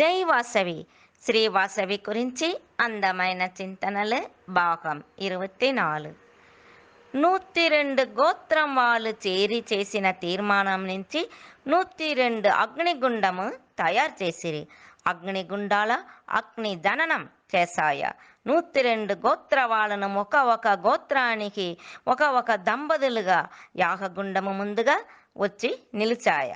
జై వాసవి శ్రీ వాసవి గురించి అందమైన చింతనలు భాగం 24. 102 గోత్రం వాళ్ళు చేరి చేసిన తీర్మానం నుంచి 102 అగ్నిగుండము తయారు చేసిరి. అగ్నిగుండాల అగ్ని జననం చేశాయ. 102 గోత్ర వాళ్ళను ఒక గోత్రానికి ఒక దంపతులుగా యాగగుండము ముందుగా వచ్చి నిలిచాయ.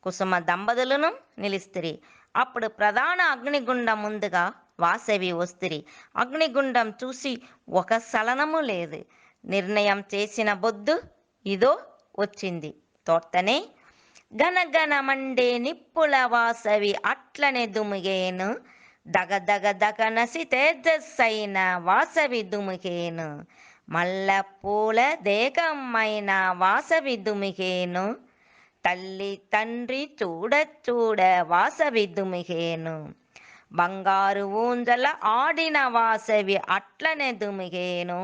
కుసుమ దంపతులను నిలిస్తిరి. అప్పుడు ప్రధాన అగ్నిగుండం ముందుగా వాసవి వస్తిరి. అగ్నిగుండం చూసి ఒక సలనము లేదు. నిర్ణయం చేసిన బొద్దు ఇదో వచ్చింది. తోర్తనే గనగన మండే నిప్పుల వాసవి అట్లనే దుమిగేను. దగనసి తేజస్సైన వాసవి దుమిగేను. మల్ల పూల దేగమైన వాసవి దుమిగేను. తల్లి తండ్రి చూడ వాసవి దుమిగేను. బంగారు ఊంజల ఆడిన వాసవి అట్లనే దుమిగేను.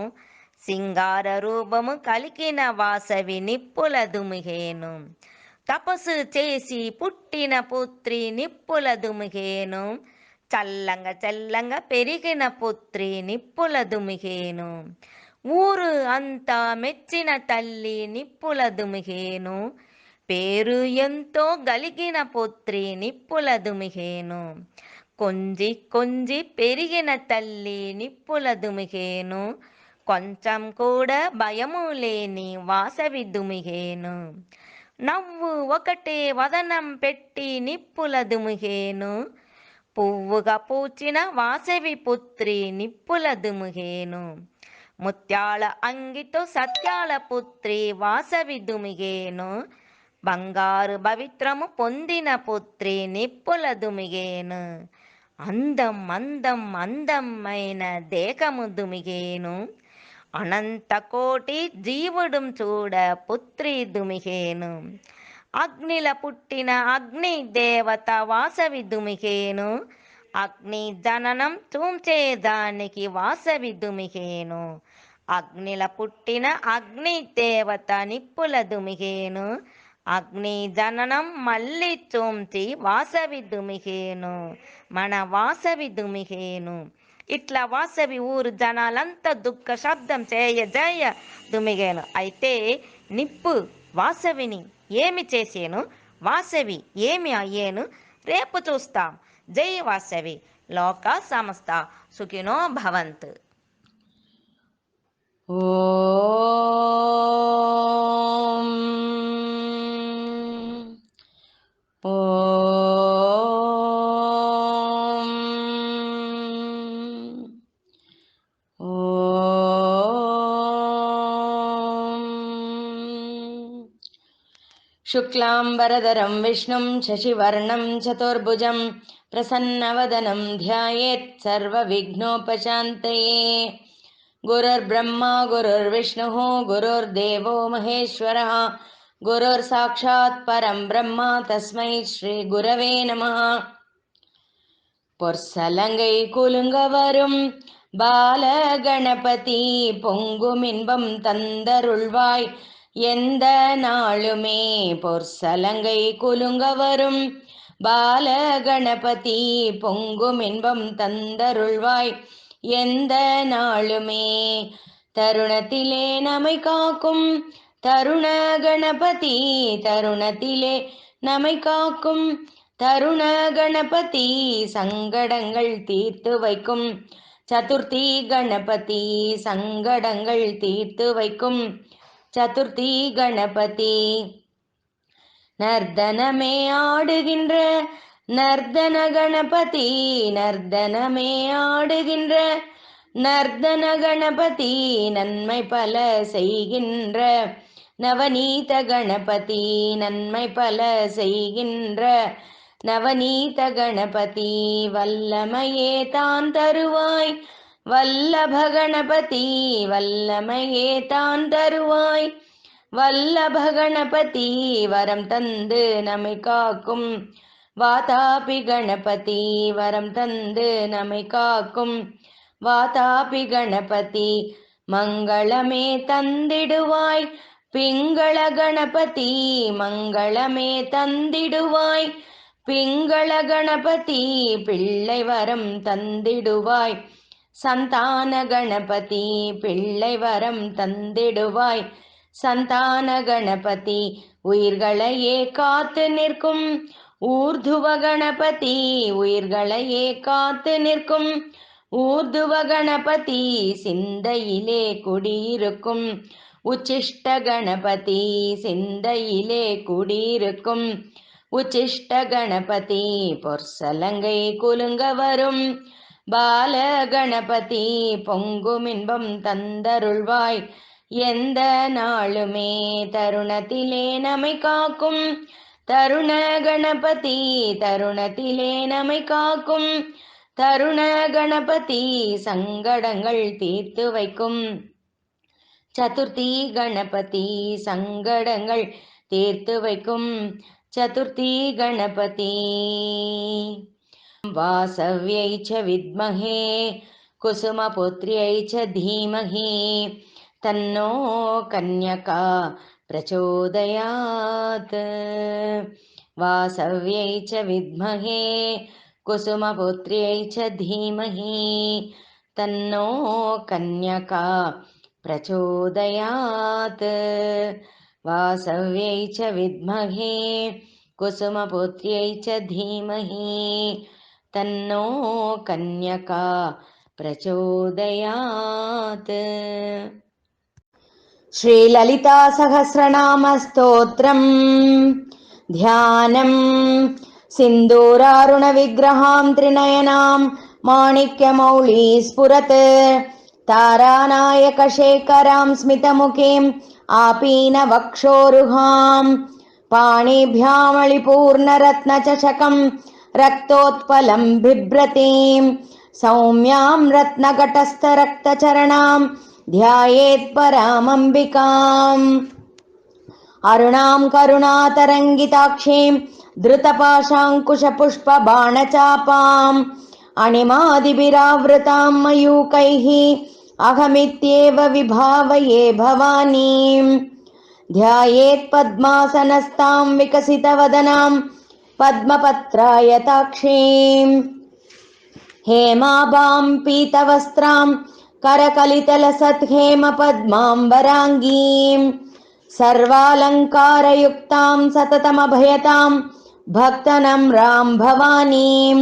సింగార రూపము కలిగిన వాసవి నిప్పుల దుమిగేను. తపస్సు చేసి పుట్టిన పుత్రి నిప్పుల దుమిగేను. చల్లంగా పెరిగిన పుత్రి నిప్పుల దుమిగేను. ఊరు అంతా మెచ్చిన తల్లి నిప్పుల దుమిగేను. పేరు ఎంతో గలిగిన పుత్రి నిప్పుల దుమిగేను. కొంజి పెరిగిన తల్లి నిప్పుల దుమిగేను. కొంచెం కూడా భయము లేని వాసవి దుమిగేను. నవ్వు ఒకటే వదనం పెట్టి నిప్పుల దుమిగేను. పువ్వుగా పూచిన వాసవి పుత్రి నిప్పుల దుమిగేను. ముత్యాల అంగితో సత్యాల పుత్రి వాసవి దుమిగేను. బంగారు పవిత్రము పొందిన పుత్రి నిప్పుల దుమిగేను. అందమైన దేహము దుమిగేను. అనంత కోటి జీవుడు చూడ పుత్రి దుమిగేను. అగ్నిల పుట్టిన అగ్ని దేవత వాసవి దుమిగేను. అగ్ని జననం చూంచేదానికి వాసవి దుమిగేను. అగ్నిల పుట్టిన అగ్ని దేవత నిప్పుల దుమిగేను. అగ్ని జననం మళ్ళీ చూంచి వాసవి దుమిగేను. మన వాసవి దుమిగేను. ఇట్లా వాసవి ఊరు జనాలంతా దుఃఖ శబ్దం జయ దుమిగేను. అయితే నిప్పు వాసవిని ఏమి చేసేను, వాసవి ఏమి అయ్యేను రేపు చూస్తాం. జై వాసవి. లోక సమస్త సుఖినో భవంతు. ఓం ఓం ఓం శుక్లాంబరధరం విష్ణుం శశివర్ణం చతుర్భుజం ప్రసన్నవదనం ధ్యాయేత్ సర్వవిఘ్నోపశాంతయే. గురుర్బ్రహ్మా గురుర్విష్ణుః గురుర్దేవో మహేశ్వరः గురుర్సాక్షాత్ పరం బ్రహ్మ తస్మై శ్రీ గురవే నమః. பொற்சலங்கை குலுங்கவரும் பாலகணபதி பொங்குமின்பம் தந்தருள்வாய் எந்த நாளுமே. பொற்சலங்கை குலுங்கவரும் பாலகணபதி பொங்குமின்பம் தந்தருள்வாய் எந்த நாளுமே. தருணத்திலே நம்மை காக்கும் தருண கணபதி, தருணத்திலே நம்மை காக்கும் தருண கணபதி, சங்கடங்கள் தீர்த்து வைக்கும் சதுர்த்தி கணபதி, சங்கடங்கள் தீர்த்து வைக்கும் சதுர்த்தி கணபதி. நர்தனமே ஆடுகின்ற நர்தன கணபதி, நர்தனமே ஆடுகின்ற நர்தன கணபதி, நன்மை பல செய்கின்ற நவநீத கணபதி, நன்மை பல செய்கின்ற நவநீத கணபதி. வல்லமையே தான் தருவாய் வல்லப கணபதி, வல்லமையே தான் தருவாய் வல்லப கணபதி. வரம் தந்து நம்மை காக்கும் வாதாபி கணபதி, வரம் தந்து நம்மை காக்கும் வாதாபி கணபதி. மங்களமே தந்திடுவாய் பிங்கள கணபதி, மங்களமே தந்திடுவாய் பிங்கள கணபதி பிள்ளை வரம் தந்திடுவாய், சந்தான கணபதி பிள்ளை வரம் தந்திடுவாய், சந்தான கணபதி உயிர்களையே காத்து நிற்கும், ஊர்துவ கணபதி உயிர்களையே காத்து நிற்கும், ஊர்துவ கணபதி சிந்தையிலே குடியிருக்கும், உச்சிஷ்ட கணபதி சிந்தையிலே குடியிருக்கும், உச்சிஷ்ட கணபதி பொற்சலங்கை குலுங்க வரும், பால கணபதி பொங்கும் இன்பம் தந்தருள்வாய், எந்த நாளுமே தருணத்திலே நம்மை காக்கும், தருண கணபதி தருணத்திலே நம்மை காக்கும், தருண கணபதி சங்கடங்கள் தீர்த்து வைக்கும், சதுர்த்தி கணபதி சங்கடங்கள் தீர்த்து வைக்கும், சதுர்த்தி கணபதி. वासव्यै च विद्महे कुसुमपुत्र्यै च धीमहि तन्नो कन्यका प्रचोदयात्, वासव्यै च विद्महे कुसुमपुत्र्यै च धीमहि तन्नो कन्यका प्रचोदयात्, वासव्यै च विद्महे कुसुमपुत्र्यै च धीमहि तन्नो कन्यका प्रचोदयात्. श्रीललिता सहस्रनाम स्तोत्रम् ध्यानम्. सिन्दूरारुण विग्रहां त्रिनयनां माणिक्यमौळी स्फुरत्, तारानायक शेखरां स्मितमुखीम् आपीन वक्षोरुहां, पाणिभ्यामलिपूर्णरत्नचषकं रक्तोत्पलं बिभ्रतीं, सौम्यां रत्नघटस्थरक्तचरणां ध्यायेत् परामम्बिकाम्, अरुणां करुणातरङ्गिताक्षीं धृतपाशाङ्कुशपुष्पबाणचापाम्, अणिमादिभिरावृतां मयूकैः अहमित्येव विभावये भवानीम्, ध्यायेत् पद्मासनस्तां विकसितवदनां पद्मपत्रायताक्षीं, हेमाभां पीतवस्त्रां करकलितलसत्हेमपद्माम्बराङ्गीं, सर्वालङ्कारयुक्तां सततमभयतां भक्तनम्रां भवानीं,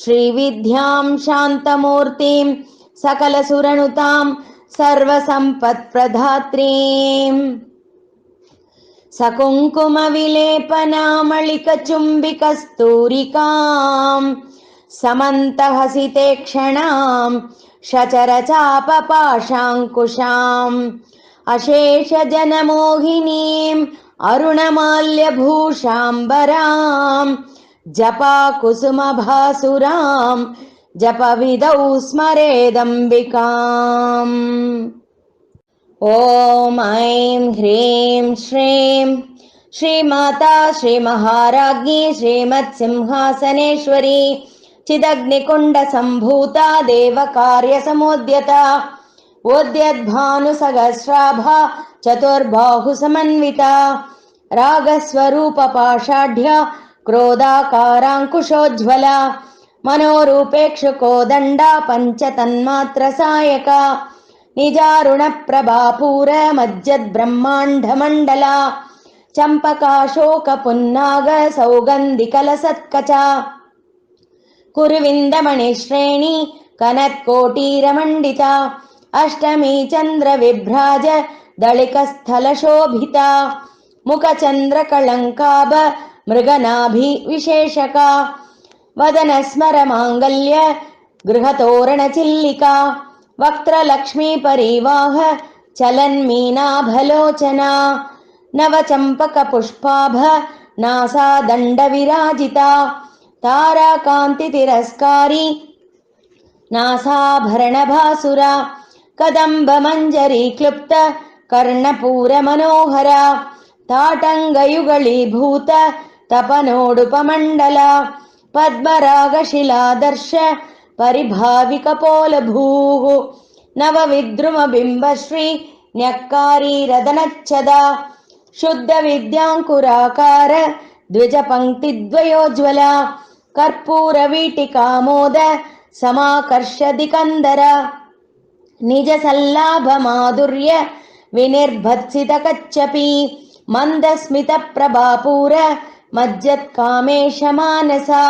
श्रीविद्यां शान्तमूर्तिं सकलसुरनुतां सर्वसम्पत्प्रदात्रीं, सकुङ्कुमविलेपनामलिकचुम्बिकस्तूरिकां, समन्तहसिते क्षणां शचरचापपाशाङ्कुशाम्, अशेषजनमोहिनीम् अरुणमाल्यभूषाम्बरां, जपाकुसुमभासुरां जपविधौ स्मरेदम्बिकाम्. ॐ ऐं ह्रीं श्रीं श्रीमाता श्रीमहाराज्ञी श्रीमत्सिंहासनेश्वरी चिदग्निकुण्डसम्भूता देवकार्यसमुद्यता, उद्यद्भानुसहस्राभा चतुर्बाहुसमन्विता, रागस्वरूपपाषाढ्या क्रोधाकाराङ्कुशोज्ज्वला, मनोरूपेक्षुकोदण्डा पञ्चतन्मात्रसायका, निजारुणप्रभापूर मज्जद्ब्रह्माण्डमण्डला, चम्पकाशोकपुन्नाग सौगन्धिकलसत्कचा, कुरुविन्दमणिश्रेणी कनत्कोटीरमण्डिता, अष्टमी चन्द्रविभ्राज दळिकस्थलशोभिता, मुखचन्द्रकळङ्काभ मृगनाभिविशेषका, वदनस्मरमाङ्गल्य गृहतोरणचिल्लिका, वक्त्रलक्ष्मीपरिवाह चलन्मीनाभलोचना, नवचम्पकपुष्पाभ नासादण्डविराजिता, ताराकान्तितिरस्कारी नासाभरणभासुरा, कदम्बमञ्जरीक्लुप्त कर्णपूरमनोहरा, ताटङ्गयुगलीभूत तपनोडुपमण्डला, पद्मरागशिलादर्श परिभाविकपोलभूः, नवविद्रुमबिम्बश्री न्यक्कारी रदनच्छदा, शुद्धविद्याङ्कुराकार द्विजपङ्क्तिद्वयोज्ज्वला कर्पूरवीटिकामोद समाकर्षदिकन्दरा निजसल्लाभमाधुर्य विनिर्भत्सितकच्छपी मन्दस्मितप्रभापूर मज्जत्कामेशमानसा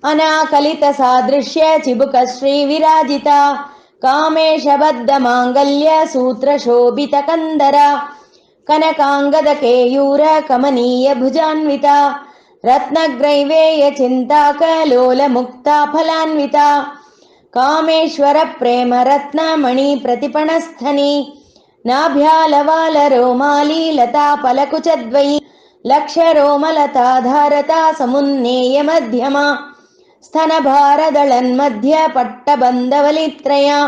अनाकलितसादृश्य चिबुकश्रीविराजिता कामेशबद्धमाङ्गल्य सूत्रशोभितकन्दरा कनकाङ्गदकेयूर कमनीय भुजान्विता रत्नग्रैवेयचिन्ताकलोलमुक्ता फलान्विता कामेश्वर प्रेम रत्नमणि प्रतिपणस्थनी नाभ्यालवालरोमाली लता पलकुचद्वयी लक्षरोमलताधारता समुन्नेय मध्यमा स्तनभारदळन्मध्य पट्टबन्धवलित्रया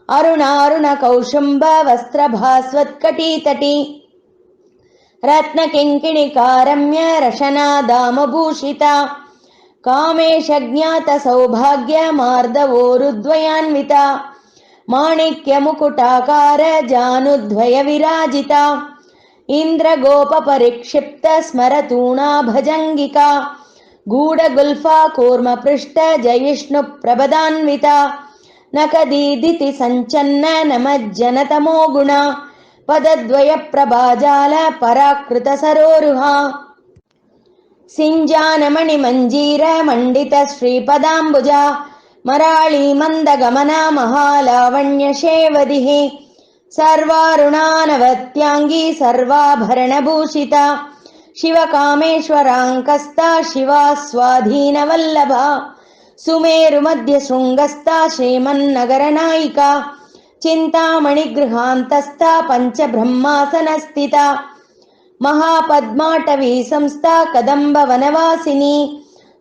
अरुणारुणकौशुम्ब वस्त्रभास्वत्कटीतटी रत्नकिङ्किणिकारम्य रशनादामभूषिता कामेशज्ञातसौभाग्यमार्दवोरुद्वयान्विता माणिक्यमुकुटाकार जानुद्वयविराजिता इन्द्रगोपपरिक्षिप्त स्मरतूणा भजङ्गिका गूढगुल्फा कूर्मपृष्ठ जयिष्णुप्रभदान्विता नखदीदिति सञ्चन्न नमज्जनतमो गुणा पदद्वयप्रभाजाल पराकृतसरोरुहा सिञ्जानमणिमञ्जीर मण्डित श्रीपदाम्बुजा मराळी मन्दगमना महालावण्यशेवदिः सर्वारुणानवत्याङ्गी सर्वाभरणभूषिता शिवकामेश्वराङ्कस्ता शिवा स्वाधीनवल्लभा सुमेरुमध्यशृङ्गस्था श्रीमन्नगरनायिका चिन्तामणिगृहान्तस्था पञ्चब्रह्मासनस्थिता महापद्माटवी संस्था कदम्बवनवासिनी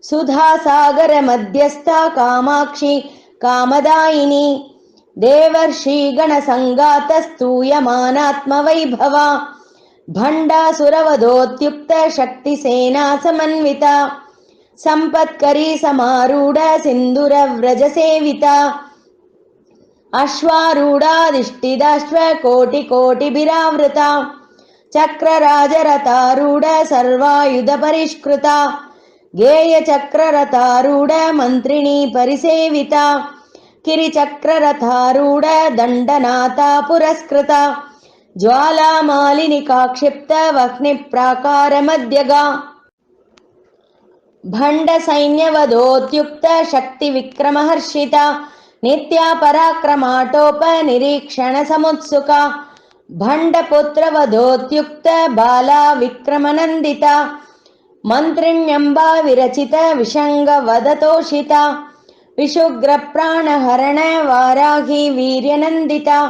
सुधासागरमध्यस्था कामाक्षी कामदायिनी देवर्षिगणसङ्गातस्तूयमानात्मवैभवा भण्डासुरवधोत्युक्त शक्तिसेना समन्विता सम्पत्करी समारूढ सिन्दूरव्रजसेविता अश्वारूढाधिष्ठिताश्वकोटिकोटिभिरावृता चक्रराजरथारूढ सर्वायुधपरिष्कृता गेयचक्ररथारूढ मन्त्रिणी परिसेविता किरिचक्ररथारूढ दण्डनाथा पुरस्कृता ज्वालामालिनिकाक्षिप्त वह्निप्राकारमध्यगा भण्डसैन्यवधोत्युक्त शक्तिविक्रमहर्षिता नित्या पराक्रमाटोपनिरीक्षणसमुत्सुका भण्डपुत्रवधोत्युक्त बाला विक्रमनन्दिता मन्त्रिण्यम्बा विरचित विषङ्गवदतोषिता विशुग्रप्राणहरण वाराही वीर्यनन्दिता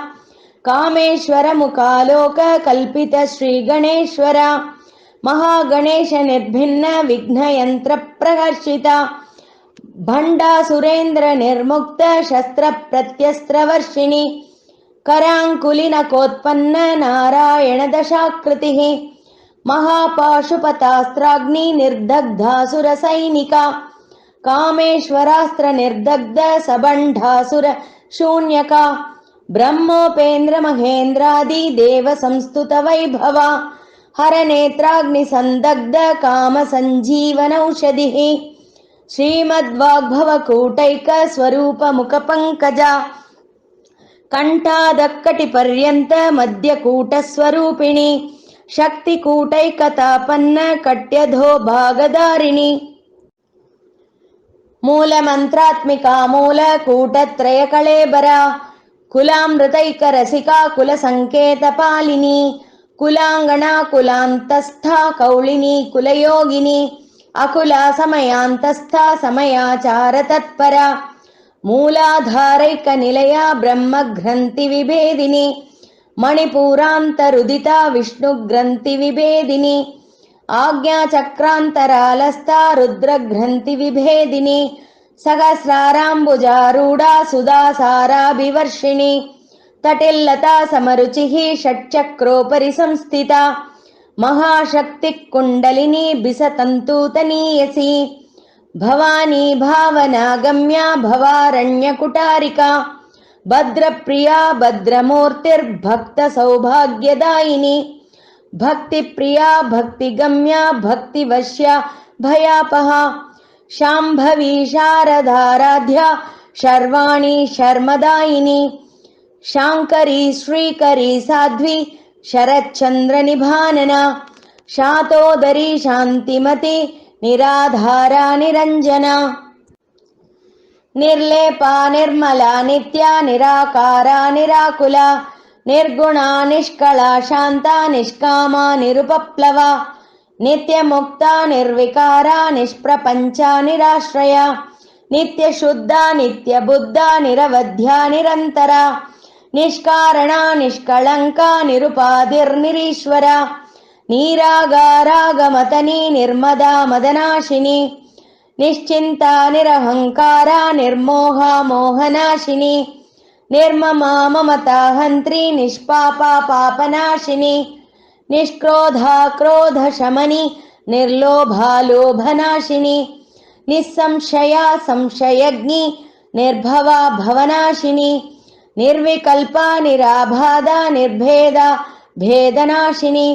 कामेश्वरमुखालोक कल्पित श्रीगणेश्वरा महागणेश निर्भिन्न विघ्नयन्त्रप्रहर्षिता भण्डासुरेन्द्र निर्मुक्त शस्त्रप्रत्यस्त्रवर्षिणि कराङ्कुलिनकोत्पन्न नारायण दशाकृतिः महापाशुपतास्त्राग्नि निर्दग्धासुरसैनिका कामेश्वरास्त्र निर्दग्ध सबण्ढासुर शून्यका ब्रह्मोपेन्द्र महेन्द्रादि देव संस्तुत वैभवा हरनेत्राग्निसन्दग्ध काम सञ्जीवनौषधिः श्रीमद्वाग्भवकूटैक स्वरूप मुखपङ्कजा कण्ठादक्कटिपर्यन्त मध्यकूटस्वरूपिणी शक्तिकूटैकतापन्न कट्यधो भागधारिणी मूलमन्त्रात्मिका मूलकूटत्रयकळेबरा कुलामृतैकरसिका कुलसङ्केतपालिनी कुलाङ्गना कुलान्तस्था कौलिनी कुलयोगिनी अकुला समयान्तस्था समयाचारतत्परा मूलाधारैकनिलया ब्रह्मग्रन्थिविभेदिनी मणिपूरान्तरुदिता विष्णुग्रन्थिविभेदिनी आज्ञाचक्रान्तरालस्था रुद्रग्रन्थिविभेदिनी सहस्राराम्बुजारूढा सुधासाराभिवर्षिणी तटिल्लता समरुचिः षट्चक्रोपरि संस्थिता महाशक्तिः कुण्डलिनी बिसतन्तूतनीयसी भवानी भावनागम्या भवारण्यकुटारिका भद्रप्रिया भद्रमूर्तिर्भक्तसौभाग्यदायिनी भक्तिप्रिया भक्तिगम्या भक्तिवश्या भयापहा शाम्भवी शारदाराध्या शर्वाणी शर्मदायिनी शाङ्करी श्रीकरी साध्वी शरच्चन्द्रनिभानना शातोदरी शान्तिमती निराधारा निरञ्जना निर्लेपा निर्मला नित्या निराकारा निराकुला निर्गुणा निष्कला शान्ता निष्कामा निरुपप्लवा नित्यमुक्ता निर्विकारा निष्प्रपञ्चा निराश्रया नित्यशुद्धा नित्यबुद्धा निरवध्या निरन्तरा निष्कारणा निष्कळङ्का निरुपाधिर्निरीश्वरा निरागारागमतनी निर्मदा मदनाशिनी निश्चिन्ता निरहङ्कारा निर्मोहा मोहनाशिनी निर्ममा ममता हन्त्री निष्पापा पापनाशिनी निष्क्रोधा क्रोधशमनी निर्लोभा लोभनाशिनी निस्संशया संशयज्ञी निर्भवा भवनाशिनी निर्विकल्पा निराबाधा निर्भेदा भेदनाशिनी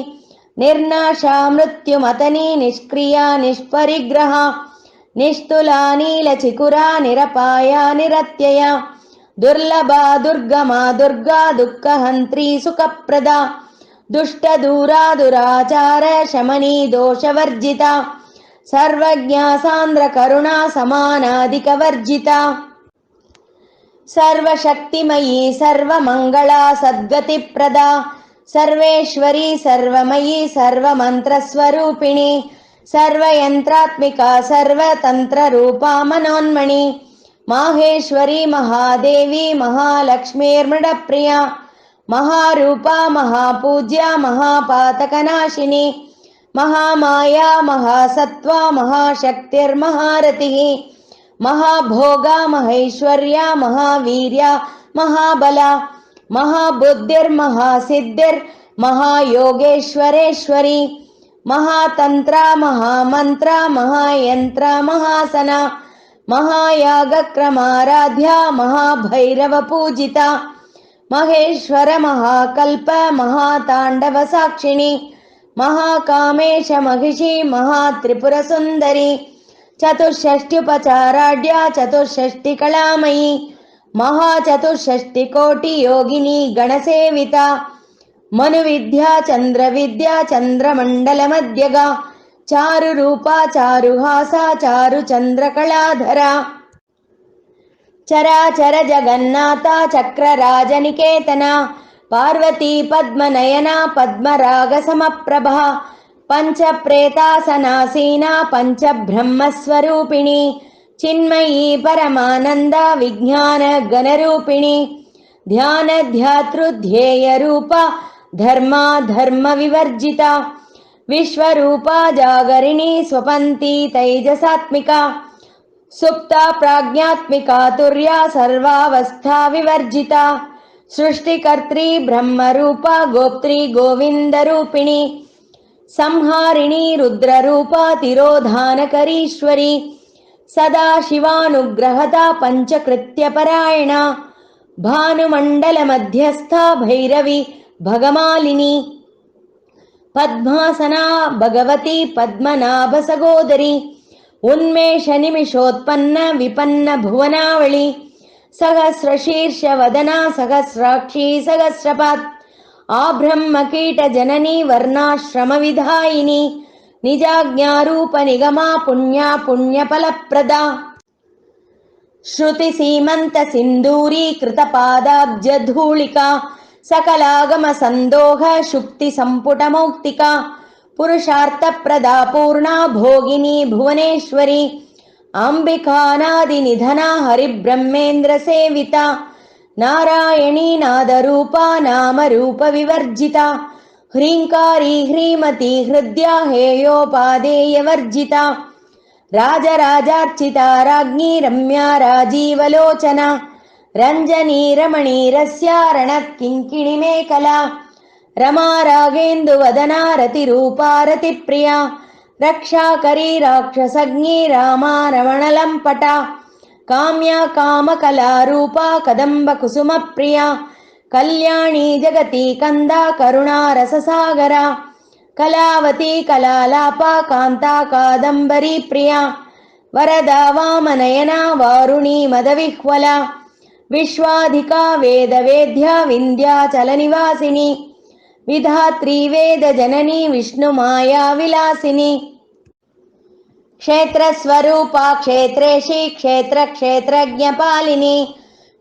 निर्नाशा मृत्युमतनी निष्क्रिया निष्परिग्रहा निस्तुला नीलचिकुरा निरपाया निरत्यया दुर्लभा दुर्गमा दुर्गा दुःखहन्त्री सुखप्रदा दुष्टदूरा दुराचार शमनी दोषवर्जिता सर्वज्ञा सान्द्रकरुणा समानाधिकवर्जिता सर्वशक्तिमयी सर्वमङ्गला सद्गतिप्रदा सर्वेश्वरी सर्वमयी सर्वमन्त्रस्वरूपिणी सर्वयन्त्रात्मिका सर्वतन्त्ररूपा मनोन्मणि माहेश्वरी महादेवी महालक्ष्मीर्मृडप्रिया महारूपा महापूज्या महापातकनाशिनी महामाया महासत्त्वा महाशक्तिर्महारतिः महाभोगा महेश्वर्या महावीर्या महाबला महाबुद्धिर्महासिद्धिर्महायोगेश्वरेश्वरी महातन्त्रा महामन्त्रा महायन्त्रा महासना महायागक्रमाराध्या महाभैरवपूजिता महेश्वर महाकल्प महाताण्डवसाक्षिणी महाकामेश महिषी महात्रिपुरसुन्दरी चतुष्षष्ट्युपचाराढ्या चतुष्षष्टिकलामयी महाचतुष्षष्टिकोटियोगिनी गणसेविता मनुविद्या चन्द्रविद्या चन्द्रमण्डलमध्यगा चारुरूपा चारुहासा चारुचन्द्रकलाधरा चराचर जगन्नाथा चक्रराजनिकेतना पार्वती पद्मनयना पद्मरागसमप्रभा पञ्चप्रेतासनासीना पञ्चब्रह्मस्वरूपिणी चिन्मयी परमानन्दा विज्ञानगणरूपिणी ध्यानध्यातृध्येयरूपा धर्मा धर्मविवर्जिता विश्वरूपा जागरिणी स्वपन्ती तैजसात्मिका सुप्ता प्राज्ञात्मिका तुर्या सर्वावस्था विवर्जिता सृष्टिकर्त्री ब्रह्मरूपा गोप्त्री गोविन्दरूपिणी संहारिणी रुद्ररूपा तिरोधानकरीश्वरी सदा शिवानुग्रहता पञ्चकृत्यपरायणा भानुमण्डलमध्यस्था भैरवी भगमालिनी पद्मासना भगवती पद्मनाभसगोदरी उन्मेषनिमिषोत्पन्न विपन्न भुवनावळी सहस्रशीर्षवदना सहस्राक्षी सहस्रपात् आब्रह्मकीटजननी वर्णाश्रमविधायिनी निजाज्ञारूपनिगमा पुण्या पुण्यफलप्रदा श्रुतिसीमन्तसिन्दूरी कृतपादाब्जधूलिका सकलागमसन्दोह शुक्तिसम्पुटमौक्तिका पुरुषार्थप्रदा पूर्णा भोगिनी भुवनेश्वरी अम्बिकानादिनिधना हरिब्रह्मेन्द्रसेविता नारायणी नादरूपा नामरूपविवर्जिता ह्रीङ्कारी ह्रीमती हृद्या हेयोपादेयवर्जिता राजराजार्चिता राज्ञी रम्या राजीवलोचना रञ्जनी रमणीरस्या रणत्किङ्किणिमेखला रमा रागेन्दुवदना रतिरूपा रतिप्रिया रक्षाकरी राक्षसज्ञी रामा रमणलम्पटा काम्या कामकलारूपा कदम्बकुसुमप्रिया कल्याणी जगती कन्दा करुणा रससागरा कलावती कलालापा कान्ता कादम्बरी प्रिया वरदा वामनयना वारुणी मदविह्वला विश्वाधिका वेदवेद्या विन्ध्याचलनिवासिनी विधात्री वेदजननी विष्णुमाया विलासिनी क्षेत्रस्वरूपा क्षेत्रेशी क्षेत्रक्षेत्रज्ञपालिनी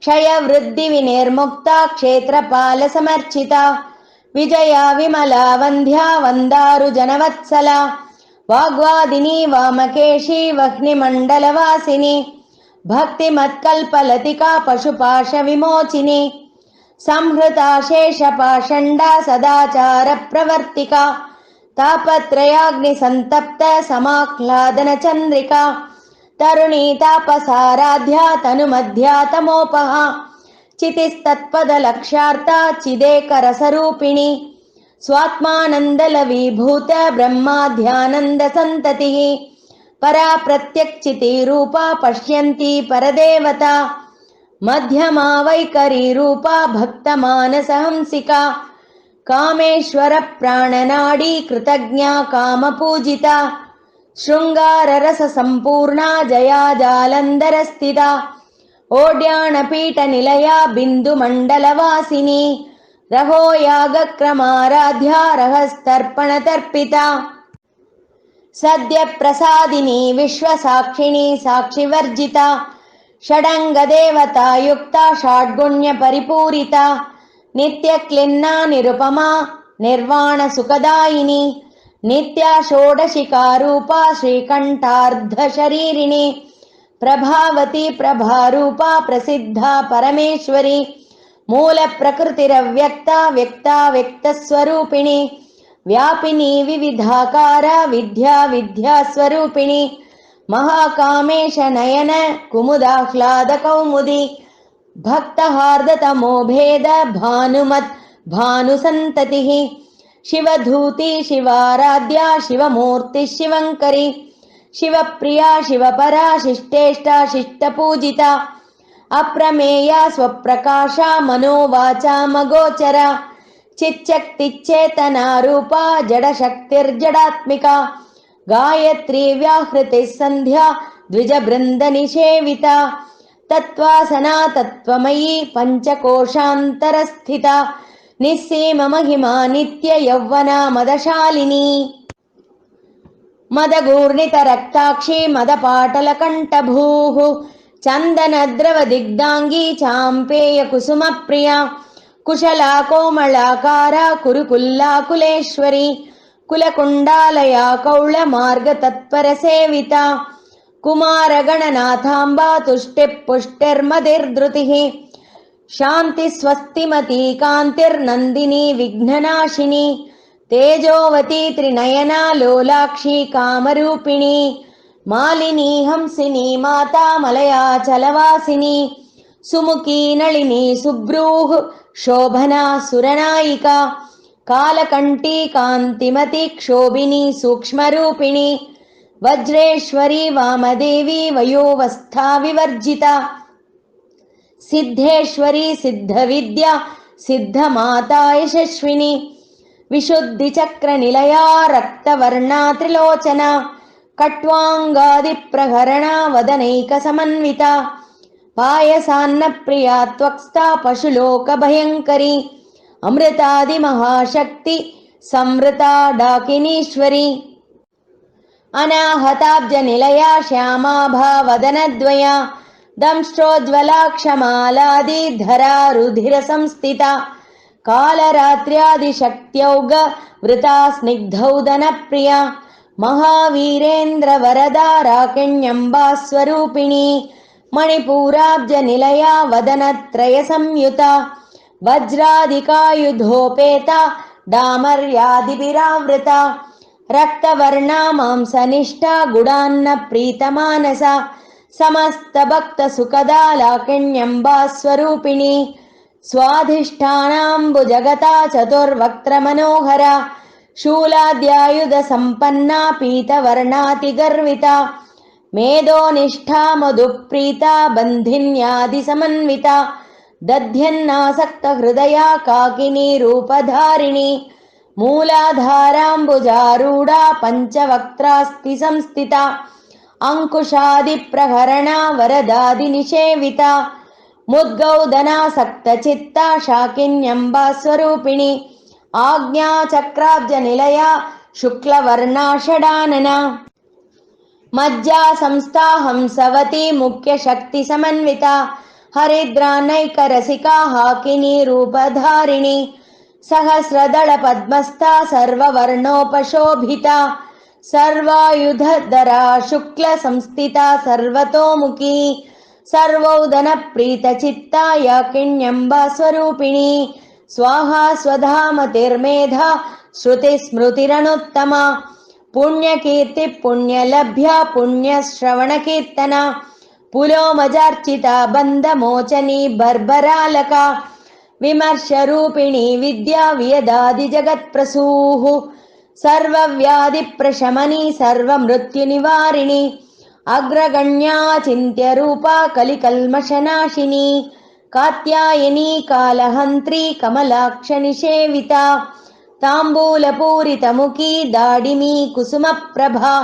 क्षयवृद्धिविनिर्मुक्ता क्षेत्रपालसमर्चिता विजया विमला वन्ध्या वन्दारुजनवत्सला वाग्वादिनी वामकेशी वह्निमण्डलवासिनी भक्तिमत्कल्पलतिका पशुपाशविमोचिनी संहृता शेषपाषण्डा सदाचारप्रवर्तिका तापत्रयाग्निसन्तप्त समाह्लादनचन्द्रिका तरुणी तापसाराध्या तनुमध्या तमोपहा चितिस्तत्पदलक्ष्यार्ता चिदेकरसरूपिणी स्वात्मानन्दलवीभूत ब्रह्माध्यानन्दसन्ततिः परा प्रत्यक्चितिरूपा पश्यन्ती परदेवता मध्यमा वैकरीरूपा भक्तमानसहंसिका कामेश्वरप्राणनाडी कृतज्ञा कामपूजिता शृङ्गाररससम्पूर्णा जया जालन्धरस्थिता ओड्याणपीठनिलया बिन्दुमण्डलवासिनी रहो यागक्रमाराध्या रहस्तर्पणतर्पिता सद्यप्रसादिनी विश्वसाक्षिणी साक्षिवर्जिता षडङ्गदेवतायुक्ता षड्गुण्यपरिपूरिता नित्यक्लिन्ना निरुपमा निर्वाणसुखदायिनी नित्या षोडशिकारूपा श्रीकण्ठार्धशरीरिणी प्रभावती प्रभारूपा प्रसिद्धा परमेश्वरी मूलप्रकृतिरव्यक्ता व्यक्ता व्यक्तस्वरूपिणी व्यापिनी विविधाकारा विद्या विद्यास्वरूपिणी महाकामेश नयन कुमुदाह्लादकौमुदी भक्तहार्दतमो भेद भानुमत् भानुसन्ततिः शिवधूती शिवाराध्या शिवमूर्तिः शिवङ्करी शिवप्रिया शिवपरा शिष्टेष्टा शिष्टपूजिता अप्रमेया स्वप्रकाशा मनोवाचामगोचरा चिच्चक्तिच्चेतनारूपा जडशक्तिर्जडात्मिका गायत्री व्याहृतिः सन्ध्या द्विजबृन्दनिषेविता तत्त्वासना तत्त्वमयी पञ्चकोशान्तरस्थिता निस्सीममहिमा नित्ययौवना मदशालिनी मदगूर्णितरक्ताक्षी मदपाटलकण्ठभूः चन्दनद्रवदिग्धाङ्गी चाम्पेयकुसुमप्रिया कुशला कोमलाकारा कुरुकुल्लाकुलेश्वरी कुलकुण्डालया कौळमार्गतत्परसेविता कुमारगणनाथाम्बा तुष्टिः पुष्टिर्मतिर्धृतिः शान्तिस्वस्तिमती कान्तिर्नन्दिनी विघ्ननाशिनी तेजोवती त्रिनयना लोलाक्षी कामरूपिणी मालिनी हंसिनी माता मलयाचलवासिनी सुमुखी नलिनी सुभ्रूः शोभना सुरनायिका कालकण्ठी कान्तिमती क्षोभिनी सूक्ष्मरूपिणी वज्रेश्वरी वामदेवी वयोवस्था विवर्जिता सिद्धेश्वरी सिद्धविद्या सिद्धमाता यशस्विनी विशुद्धिचक्रनिलया रक्तवर्णा त्रिलोचना कट्वाङ्गादिप्रहरणा वदनैकसमन्विता पायसान्नप्रिया त्वक्स्था पशुलोकभयङ्करी अमृतादिमहाशक्ति संवृता डाकिनीश्वरी अनाहताब्जनिलया श्यामाभा वदनद्वया दंष्ट्रोज्ज्वलाक्षमालादिधरा रुधिरसंस्थिता कालरात्र्यादिशक्त्यौग वृता स्निग्धौदनप्रिया महावीरेन्द्रवरदा राकिण्यम्बा स्वरूपिणी मणिपूराब्जनिलया वदनत्रयसंयुता वज्रादिकायुधोपेता डामर्यादिभिरावृता रक्तवर्णा मांसनिष्ठा गुडान्नप्रीतमानसा समस्तभक्तसुखदा लाकिण्यम्बा स्वरूपिणी स्वाधिष्ठानाम्बुजगता चतुर्वक्त्रमनोहरा शूलाद्यायुधसम्पन्ना पीतवर्णातिगर्विता मेधोनिष्ठा मधुप्रीता बन्धिन्यादिसमन्विता दध्यन्नासक्तहृदया काकिनी रूपधारिणी मूलाधाराम्बुजारूढा पञ्चवक्त्रास्ति संस्थिता अंकुशादिप्रहरणा वरदादिनिषेविता मुद्गौदनासक्तचित्ता शाकिन्यम्बा स्वरूपिणी आज्ञाचक्राब्जनिलया शुक्लवर्णा षडानना मज्जा संस्था हंसवती मुख्यशक्तिसमन्विता हरिद्रानैकरसिका हाकिनी रूपधारिणी सहस्रदलपद्मस्था सर्ववर्णोपशोभिता सर्वायुधधरा शुक्लसंस्थिता सर्वतोमुखी सर्वौदनप्रीतचित्ता याकिन्यम्बा स्वरूपिणी स्वाहा स्वधामतिर्मेधा श्रुतिस्मृतिरनुत्तमा पुण्यकीर्ति पुण्यलभ्या पुण्यश्रवणकीर्तना पुलोमजार्चिता बन्धमोचनी बर्बरालका विमर्शरूपिणी विद्या वियदादिजगत्प्रसूः सर्वव्याधिप्रशमनी सर्वमृत्युनिवारिणी अग्रगण्या चिन्त्यरूपा कलिकल्मषनाशिनी कात्यायनी कालहन्त्री कमलाक्षनिषेविता ताम्बूलपूरितमुखी दाडिमी कुसुमप्रभा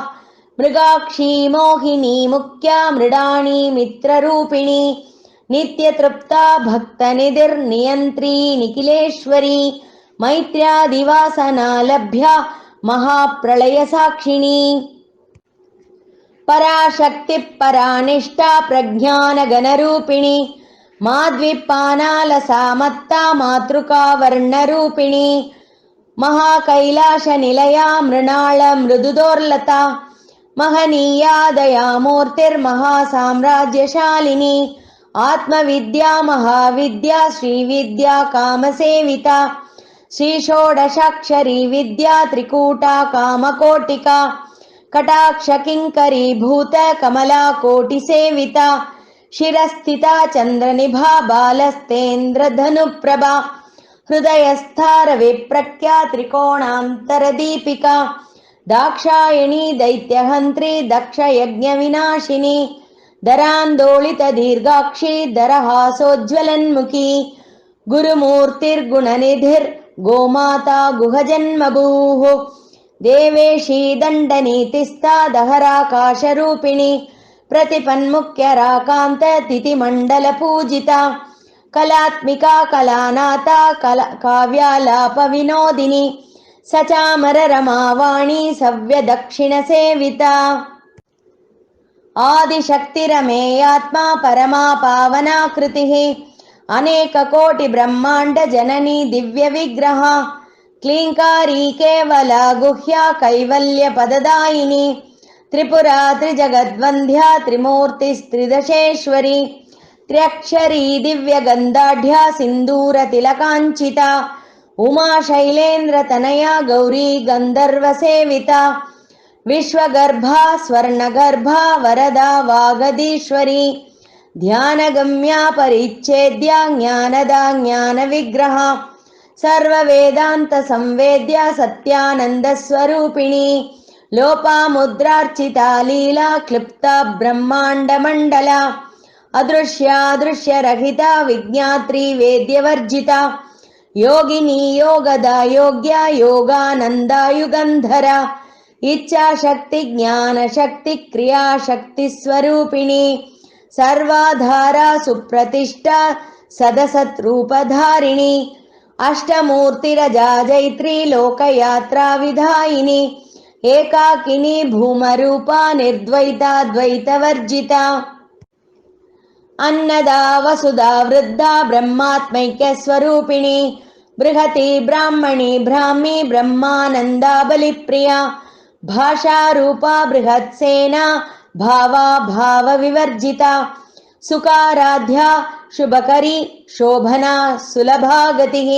मृगाक्षी मोहिनी मुख्या मृडाणी मित्ररूपिणी नित्यतृप्ता भक्तनिधिर्नियन्त्री निखिलेश्वरी मैत्र्यादिवासना लभ्या महाप्रलयसाक्षिणी पराशक्ति परानिष्ठा प्रज्ञानगणरूपिणी माद्विपानालसामत्ता मातृका वर्णरूपिणी महाकैलाशनिलया मृणाल मृदुदोर्लता महनीया दयामूर्तिर्महासाम्राज्यशालिनी आत्मविद्या महाविद्या श्रीविद्या कामसेविता श्रीषोडशाक्षरी विद्या त्रिकूटा कामकोटिका कटाक्षकिङ्करीभूत कमला कोटिसेविता शिरस्थिता चन्द्रनिभा बालस्तेन्द्रधनुप्रभा हृदयस्थारविप्रख्या त्रिकोणान्तरदीपिका दाक्षायणी दैत्यहन्त्री दक्षयज्ञविनाशिनी दरान्दोलितदीर्घाक्षी दरहासोज्ज्वलन्मुखी गुरुमूर्तिर्गुणनिधिर्गोमाता गुहजन्मभूः देवेशी दण्डनीतिस्था दहराकाशरूपिणी प्रतिपन्मुख्यराकान्त तिथिमण्डलपूजिता कलात्मिका कलानाथा काव्यालापविनोदिनी सचामररमावाणी सव्यदक्षिणसेविता आदिशक्तिरमेयात्मा परमा पावनाकृतिः अनेककोटिब्रह्माण्डजननी दिव्यविग्रह क्लीङ्कारी केवला गुह्या कैवल्यपददायिनी त्रिपुरा त्रिजगद्वन्द्या त्रिमूर्तिस्त्रिदशेश्वरी त्र्यक्षरी दिव्यगन्धाढ्या सिन्दूरतिलकाञ्चिता उमा शैलेन्द्रतनया गौरी गन्धर्वसेविता विश्वगर्भा स्वर्णगर्भा वरदा वागदीश्वरी ध्यानगम्या परिच्छेद्या ज्ञानदा ज्ञानविग्रहा सर्ववेदान्तसंवेद्या सत्यानन्दस्वरूपिणी लोपामुद्रार्चिता लीला क्लिप्ता ब्रह्माण्डमण्डला अदृश्यादृश्यरहिता विज्ञात्री वेद्यवर्जिता योगिनी योगदा योग्या योगानन्दा युगन्धरा इच्छाशक्ति ज्ञानशक्ति क्रियाशक्ति स्वरूपिणी सर्वाधारा सुप्रतिष्ठा सदसद्रूपधारिणी अष्टमूर्तिरजा जैत्री लोकयात्रा विधायिनी एकाकिनी भूमरूपा निर्द्वैता द्वैतवर्जिता अन्नदा वसुधा वृद्धा ब्रह्मात्मैक्यस्वरूपिणी बृहती ब्राह्मणी ब्राह्मी ब्रह्मानन्दा बलिप्रिया भाषारूपा बृहत्सेना भावा भावविवर्जिता सुकाराध्या शुभकरी शोभना सुलभा गतिः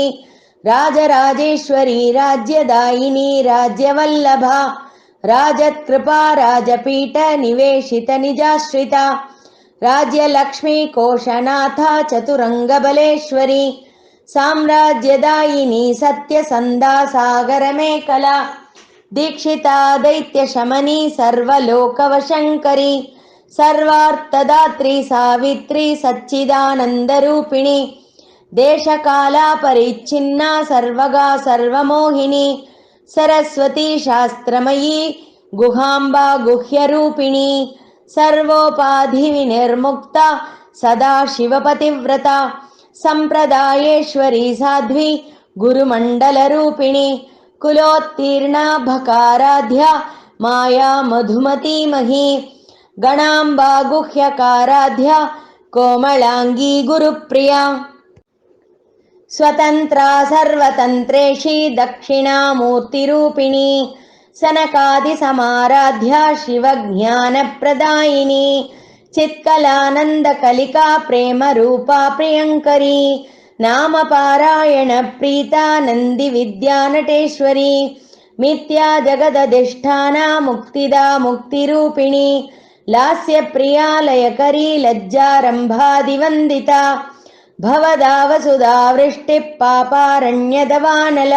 राजराजेश्वरी राज्यदायिनी राज्यवल्लभा राजत्कृपा राजपीठ निवेशित निजाश्रिता राज्यलक्ष्मी कोशनाथा चतुरङ्गबलेश्वरी साम्राज्यदायिनी सत्यसन्धा सागरमेखला दीक्षिता दैत्यशमनी सर्वलोकवशङ्करी सर्वार्थदात्री सावित्री सच्चिदानन्दरूपिणी దేశకాలాపరిచ్ఛిన్నా సర్వగా సర్వమోహిని సరస్వతి శాస్త్రమయీ గుహాంబా గుహ్యరూపిణి సర్వోపాధి వినిర్ముక్త సదా శివపతివ్రత సంప్రదాయేశ్వరీ సాధ్వి గురుమండలరూపిణి కులోత్తీర్ణా భకారాధ్య మాయా మధుమతీమహీ గణాంబా గుహ్యకారాధ్య కోమళాంగీ గురుప్రియా స్వతంత్రా సర్వతంత్రేషి దక్షిణామూర్తిరూపిణి సనకాది సమారాధ్య శివజ్ఞానప్రదాయిని చిత్కలానందకలికా ప్రేమ రూపా ప్రియంకరీ నామపారాయణ ప్రీతా నంది విద్యానటేశ్వరి మిథ్యా జగదధిష్ఠానా ముక్తిదా ముక్తిరూపిణి లాస్యప్రియాలయకరీ లజ్జారంభాదివందితా భవదావసుదా వృష్టి పాపారణ్యదవానల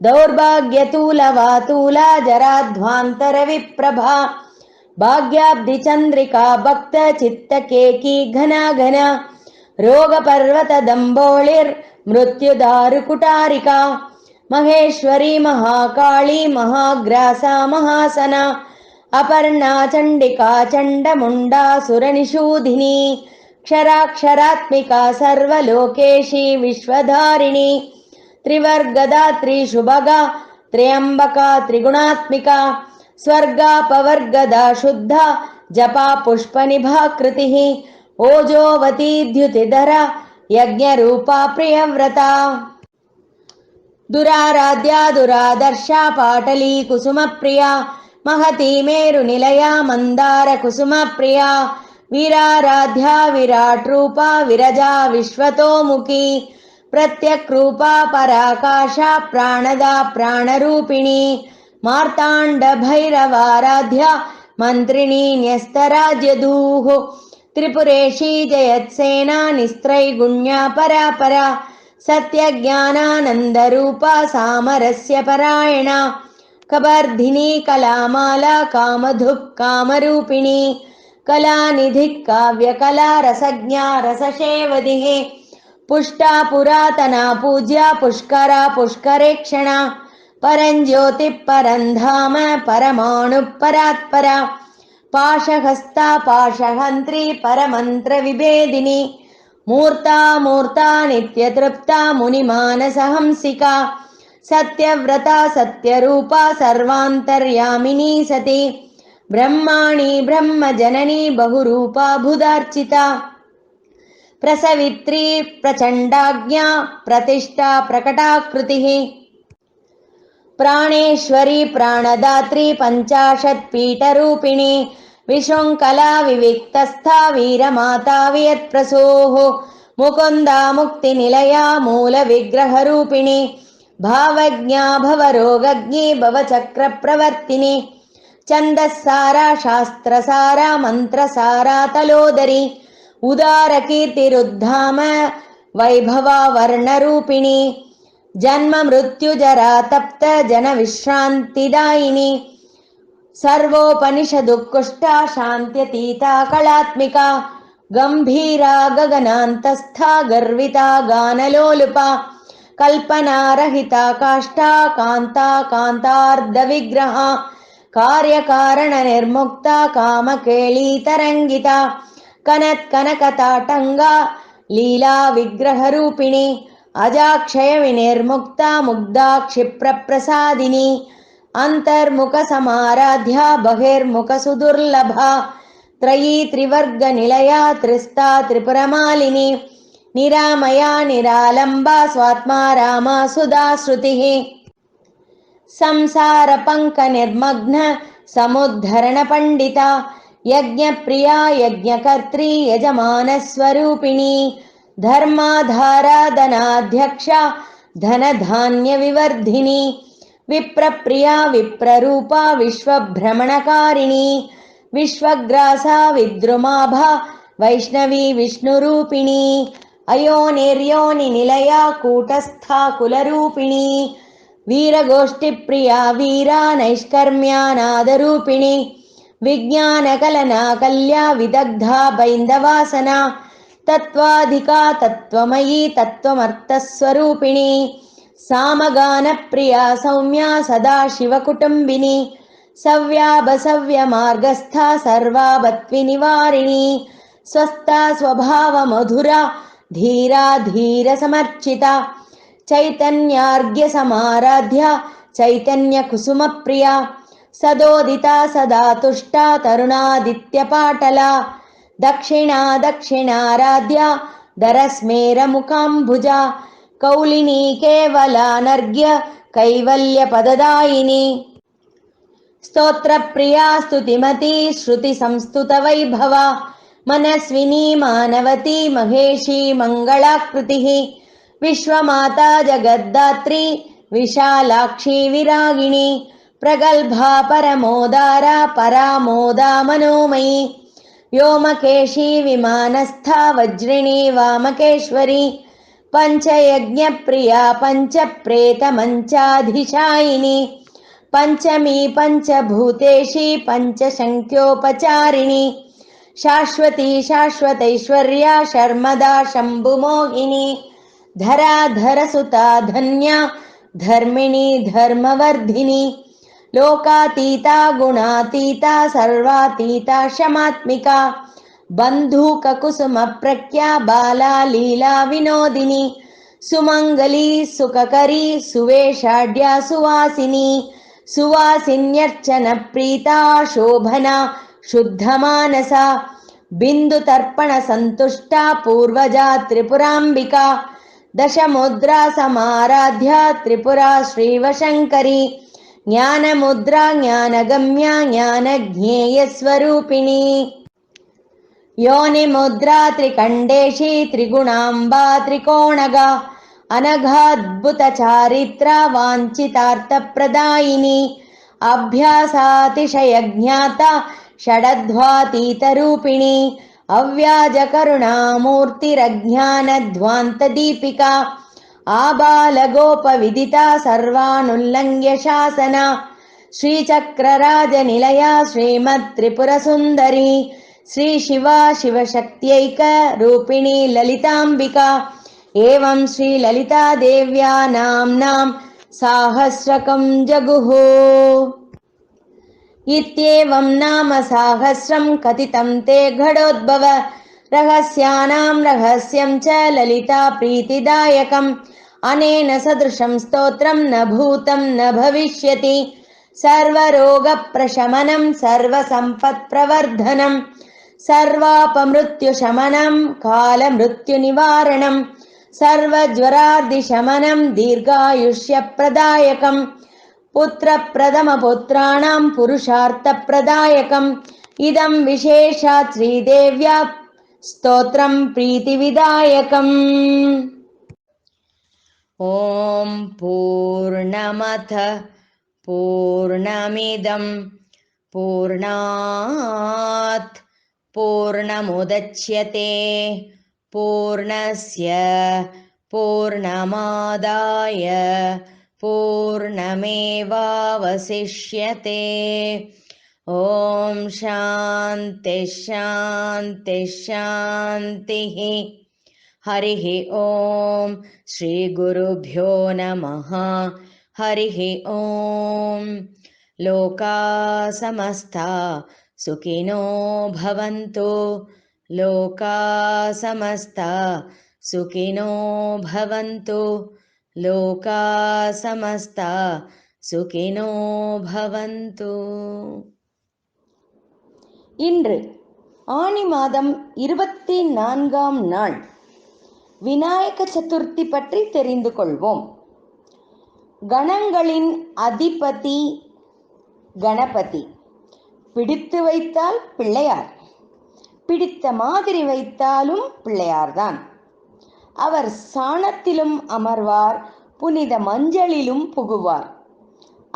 దౌర్భాగ్యతూలవాతూలా జరాధ్వాంతర విప్రభా భాగ్యాబ్ది చంద్రికా భక్త చిత్తకేకీ ఘనాఘన రోగపర్వత దంబోళిర్ మృత్యుదారుకుటారికా మహేశ్వరీ మహాకాళీ మహాగ్రాసా మహాసన అపర్ణా చండికా చండముండాసురనిషూధిని క్షరాక్షరాత్మికా సర్వలోకేశీ విశ్వధారిణి త్రివర్గదాత్రి శుభగా త్ర్యంబకా త్రిగుణాత్మికా స్వర్గాపవర్గదా శుద్ధ జపా పుష్పనిభాకృతి ఓజోవతీ ద్యుతిధర యజ్ఞరూపా ప్రియవ్రత దురారాధ్యా దురాదర్శా పాటలీ కుసుమప్రియా మహతీ మేరునిలయా మందార కుసుమప్రియా వీరారాధ్యా విరాట్ రూపా విరజా విశ్వతోముఖీ ప్రత్యక్రూపా పరాకాశ ప్రాణదా ప్రాణరూపిణి మార్తాండ భైరవారాధ్య మంత్రిణీ న్యస్తరాజ్యదూః త్రిపురేషీ జయత్సేనా నిస్త్రైగుణ్యా పరాపరా సత్యజ్ఞానానందరూపా సామరస్య పరాయణ కబర్ధిని కళామాలా కామధుక్ కామరూపిణి కళానిధి కావ్యకళా రసజ్ఞా రససేవదిః పుష్టా పురాతనా పూజ్యా పుష్కరా పుష్కరేక్షణ పరంజ్యోతి పరంధామ పరమాణు పరాత్పరా పాశహస్తా పాశహంత్రీ పరమంత్ర విభేదిని మూర్తా మూర్తా నిత్యతృప్తా మునిమానసహంసికా సత్యవ్రతా సత్యరూపా సర్వాంతర్యామినీ సతి బ్రహ్మాణి బ్రహ్మజననీ బహురూపా బుధార్చితా ప్రసవిత్రీ ప్రచండాజ్ఞా ప్రతిష్టా ప్రకటాకృతిః ప్రాణేశ్వరీ ప్రాణదాత్రీ పంచాశత్పీఠరూపిణి విశృంఖలా వివిక్తస్థా వీరమాతా వియత్ప్రసూః ముకుందా ముక్తినిలయా మూల విగ్రహరూపిణి భావజ్ఞా భవరోగజ్ఞీ భవచక్రప్రవర్తిని ఛందస్సారా శాస్త్రసారా మంత్రసారా తలోదరి ఉదారకీర్తిరుద్ధామ వైభవా వర్ణరూపిణి జన్మ మృత్యుజరా తప్త జన విశ్రాంతిదాయిని సర్వోపనిషదుత్కృష్టా శాంత్యతీతా కళాత్మికా గంభీరా గగనాంతస్థా గర్వితా గానలోలుపా కల్పనారహితా కాష్టా కాంతా కాంతార్ధ విగ్రహ కార్యకారణ నిర్ముక్త కామకేళీ తరంగిత కనత్కనకతాటంగా లీలా విగ్రహరూపిణి అజాక్షయ వినిర్ముక్త ముగ్ధా క్షిప్రప్రసాదిని అంతర్ముఖ సమారాధ్య బహిర్ముఖ సుదుర్లభ త్రయీ త్రివర్గ నిలయా త్రిస్తా త్రిపురమాలిని నిరామయా నిరాలంబా స్వాత్మా రామా సుధాశ్రుతి సంసార పంక నిర్మగ్న సముద్ధరణ పండిత యజ్ఞప్రియా యజ్ఞకర్త్రీ యజమానస్వరూపిణి ధర్మాధారాధనాధ్యక్ష ధనధాన్య వివర్ధిని విప్రప్రియా విప్రరూపా విశ్వభ్రమణకారిణి విశ్వగ్రాసా విద్రుమాభా వైష్ణవీ విష్ణురూపిణి అయోనిర్యోని నిలయా కూటస్థా కులరూపిణి వీరగోష్ఠిప్రియా వీరా నైష్కర్మ్యానాదరూపిణి విజ్ఞానకలనా కల్యా విదగ్ధా బైందవాసన तत्त्वाधिका तत्त्वमयी तत्त्वमर्थस्वरूपिणी सामगानप्रिया सौम्या सदाशिवकुटुम्बिनी सव्याभसव्यमार्गस्था सर्वापत्विनिवारिणी स्वस्था स्वभावमधुरा धीरा धीरसमर्चिता चैतन्यार्घ्यसमाराध्या चैतन्यकुसुमप्रिया सदोदिता सदा तुष्टा तरुणादित्यपाटला दक्षिणा दक्षिणाराध्या दरस्मेरमुखाम्बुजा कौलिनी केवलानर्घ्य कैवल्यपददायिनी स्तोत्रप्रिया स्तुतिमती श्रुतिसंस्तुतवैभवा मनस्विनी मानवती महेशी मङ्गलाकृतिः विश्वमाता जगद्धात्री विशालाक्षी विरागिणी प्रगल्भा परमोदारा परामोदा मनोमयी व्योमकेशी विमानस्था वज्रिणी वामकेश्वरी पञ्चयज्ञप्रिया पञ्चप्रेतमञ्चाधिशायिनी पञ्चमी पञ्चभूतेशी पञ्चशङ्ख्योपचारिणी शाश्वती शाश्वतैश्वर्या शर्मदा शम्भुमोहिनी धराधरसुता धन्या धर्मिणी धर्मवर्धिनी लोकातीता गुणातीता सर्वातीता क्षमात्मिका बन्धूककुसुमप्रख्या बाला लीला विनोदिनी सुमङ्गली सुखकरी सुवेशाढ्या सुवासिनी सुवासिन्यर्चनप्रीता शोभना शुद्धमानसा बिन्दुतर्पणसन्तुष्टा पूर्वजा त्रिपुराम्बिका दशमुद्रा समाराध्या त्रिपुरा श्रीवशङ्करी ज्ञानमुद्रा ज्ञानगम्या ज्ञानज्ञेयस्वरूपिणी योनिमुद्रा त्रिकण्डेशी त्रिगुणाम्बा त्रिकोणगा अनघाद्भुतचारित्रा वाञ्छितार्थप्रदायिनी अभ्यासातिशयज्ञाता षडध्वातीतरूपिणी अव्याजकरुणामूर्तिरज्ञानध्वान्तदीपिका आबालगोपविदिता सर्वानुल्लङ्घ्य शासना श्रीचक्रराजनिलया श्रीमत्त्रिपुरसुन्दरी श्रीशिवा शिवशक्त्यैकरूपिणी ललिताम्बिका एवं श्रीललितादेव्या नाम्नां साहस्रकं जगुः इत्येवं नाम साहस्रं कथितं ते घटोद्भव रहस्यानां रहस्यं च ललिता प्रीतिदायकम् अनेन सदृशं स्तोत्रं न भूतं न भविष्यति सर्वरोगप्रशमनं सर्वसम्पत्प्रवर्धनं सर्वापमृत्युशमनं कालमृत्युनिवारणं सर्वज्वरार्दिशमनं दीर्घायुष्यप्रदायकं पुत्रप्रथमपुत्राणां पुरुषार्थप्रदायकम् इदं विशेषात् श्रीदेव्या स्तोत्रं प्रीतिविदायकम्। ॐ पूर्णमथ पूर्णमिदं पूर्णात् पूर्णमुदच्यते पूर्णस्य पूर्णमादाय पूर्णमेवावशिष्यते ॐ शान्ति शान्ति शान्तिः हरिः ॐ श्रीगुरुभ्यो नमः हरिः ॐ लोका समस्ता सुखिनो भवन्तु लोका समस्ता सुखिनो भवन्तु लोका समस्ता सुखिनो भवन्तु। இன்று ஆனி மாதம் 24ஆம் நாள் விநாயக சதுர்த்தி பற்றி தெரிந்து கொள்வோம். கணங்களின் அதிபதி கணபதி. பிடித்து வைத்தால் பிள்ளையார், பிடித்த மாதிரி வைத்தாலும் பிள்ளையார்தான். அவர் சாணத்திலும் அமர்வார், புனித மஞ்சளிலும் புகுவார்.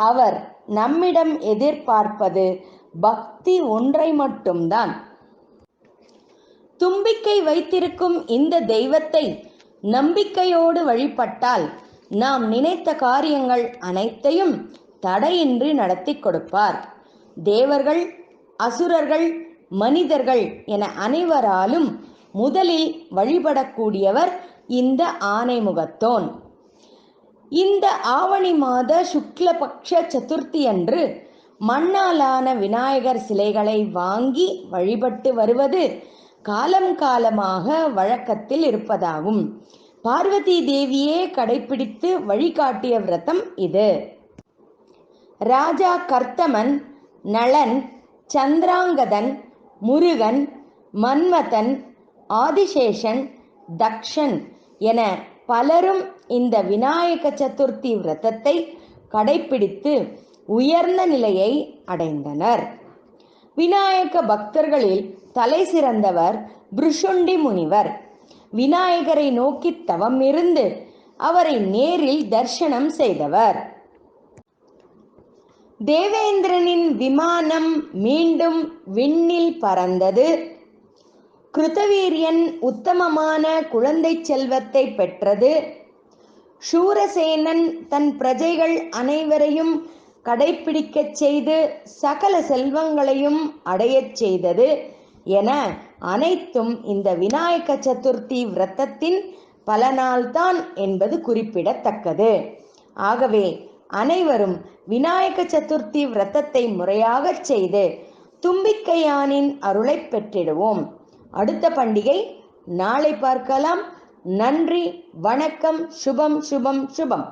அவர் நம்மிடம் எதிர்பார்ப்பது பக்தி ஒன்றை மட்டும்தான். தும்பிக்கை வைத்திருக்கும் இந்த தெய்வத்தை நம்பிக்கையோடு வழிபட்டால் நாம் நினைத்த காரியங்கள் அனைத்தையும் தடையின்றி நடத்தி கொடுப்பார். தேவர்கள், அசுரர்கள், மனிதர்கள் என அனைவராலும் முதலில் வழிபடக்கூடியவர் இந்த ஆனைமுகத்தோன். இந்த ஆவணி மாத சுக்லபக்ஷ சதுர்த்தி அன்று மண்ணாலான விநாயகர் சிலைகளை வாங்கி வழிபட்டு வருவது காலம் காலமாக வழக்கத்தில் இருப்பதாகும். பார்வதி தேவியே கடைபிடித்து வழிகாட்டிய விரதம் இது. ராஜா கர்த்தமன், நளன், சந்திராங்கதன், முருகன், மன்மதன், ஆதிசேஷன், தக்ஷன் என பலரும் இந்த விநாயக சதுர்த்தி விரதத்தை கடைபிடித்து உயர்ந்த நிலையை அடைந்தனர். விநாயக பக்தர்களில் தலை சிறந்தவர் பிருஷுண்டி முனிவர். விநாயகரை நோக்கி தவம் இருந்து அவரை நேரில் தரிசனம் செய்தவர். தேவேந்திரனின் விமானம் மீண்டும் விண்ணில் பறந்தது. கிருதவீரியன் உத்தமமான குழந்தை செல்வத்தை பெற்றது. சூரசேனன் தன் பிரஜைகள் அனைவரையும் கடைபிடிக்கச் செய்து சகல செல்வங்களையும் அடையச் செய்தது என அனைத்தும் இந்த விநாயக சதுர்த்தி விரதத்தின் பலனால்தான் என்பது குறிப்பிடத்தக்கது. ஆகவே அனைவரும் விநாயக சதுர்த்தி விரதத்தை முறையாக செய்து தும்பிக்கையானின் அருளை பெற்றிடுவோம். அடுத்த பண்டிகை நாளை பார்க்கலாம். நன்றி, வணக்கம். சுபம் சுபம் சுபம்.